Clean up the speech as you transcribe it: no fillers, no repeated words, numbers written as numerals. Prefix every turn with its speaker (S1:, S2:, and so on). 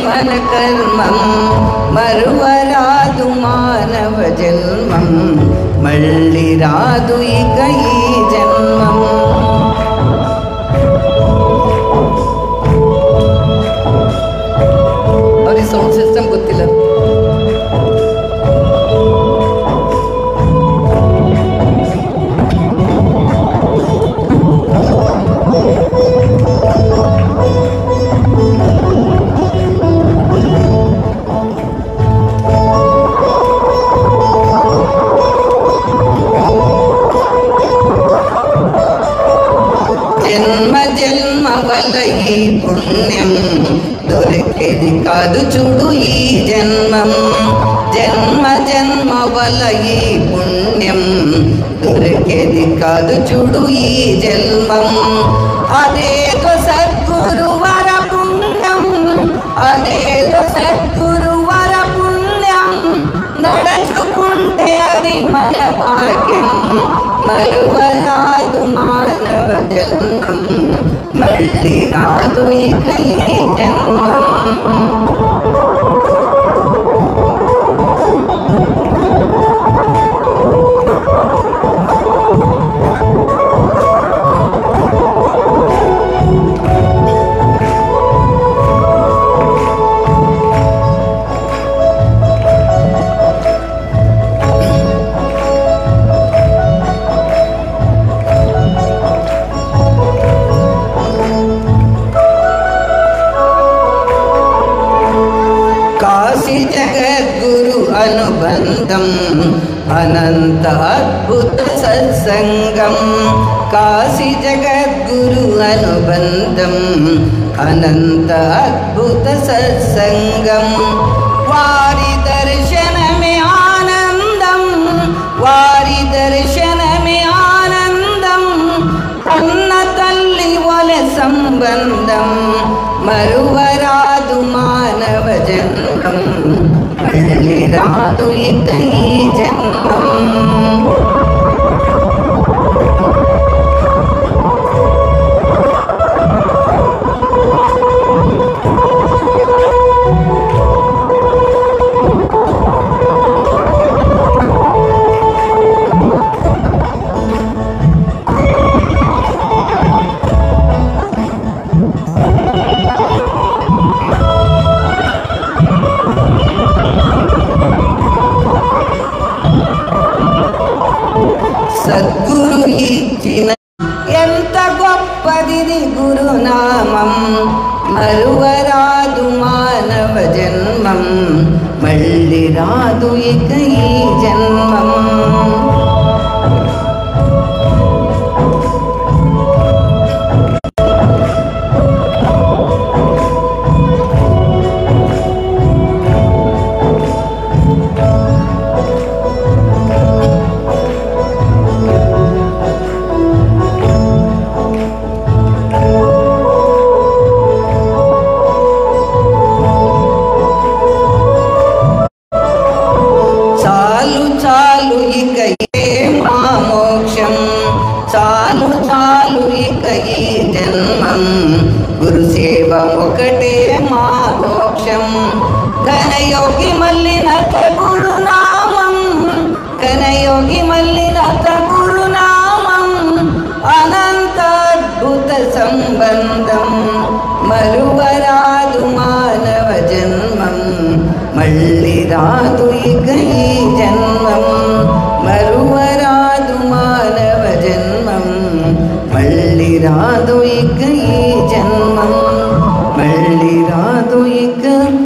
S1: మన కర్మం మరువరాదు మానవ జన్మం మళ్ళీ రాదు ఇక ఈ జన్మం. ಅವ್ರಿಗೆ ಸೌಂಡ್ ಸಿಸ್ಟಮ್ ಗೊತ್ತಿಲ್ಲ. జన్మ జన్మ వల్ల ఈ పుణ్యం దొరికేది కాదు చూడు ఈ జన్మం. జన్మ జన్మ వల్ల ఈ పుణ్యం దొరికేది కాదు చూడు ఈ జన్మం. అదేదో సద్గురు వర పుణ్యం, అదేదో సద్గురు వర పుణ్యం, నడుచుకుంటే అది మన భాగ్యం. మరువరాదు మానవ జన్మం మళ్ళీ రాదు ఇక ఈ జన్మం. జగద్గురు అనుబంధం అనంత అద్భుత సత్సంగం. కాశీ జగద్గురు అనుబంధం అనంత అద్భుత సత్సంగం. వారి దర్శనమే ఆనందం, వారి దర్శనమే ఆనందం. అన్న తల్లి వలె సంబంధం మరువరాదు మానవ జన్మం మళ్ళీ రాదు ఇక ఈ జన్మం. సద్గురు ఇచ్చిన ఎంత గొప్పదిది గురునామం. మరువరాదు మానవ జన్మం మళ్ళీ రాదు ఇక ఈ జన్మం. చాలు ఇక ఏ మా మోక్షం, చాలు చాలు ఇక ఈ జన్మం. గురు సేవ ఒకటే మా మోక్షం. ఘనయోగి మల్లినాథ గురునామం, ఘనయోగి మల్లినాథ గురునామం. అనంత అద్భుత సంబంధం మరువరాదు మానవ జన్మం మళ్ళీ రాదు ఇక ఈ జన్మం. మరువరాదు మానవ జన్మం మళ్ళీ రాదు ఇక ఈ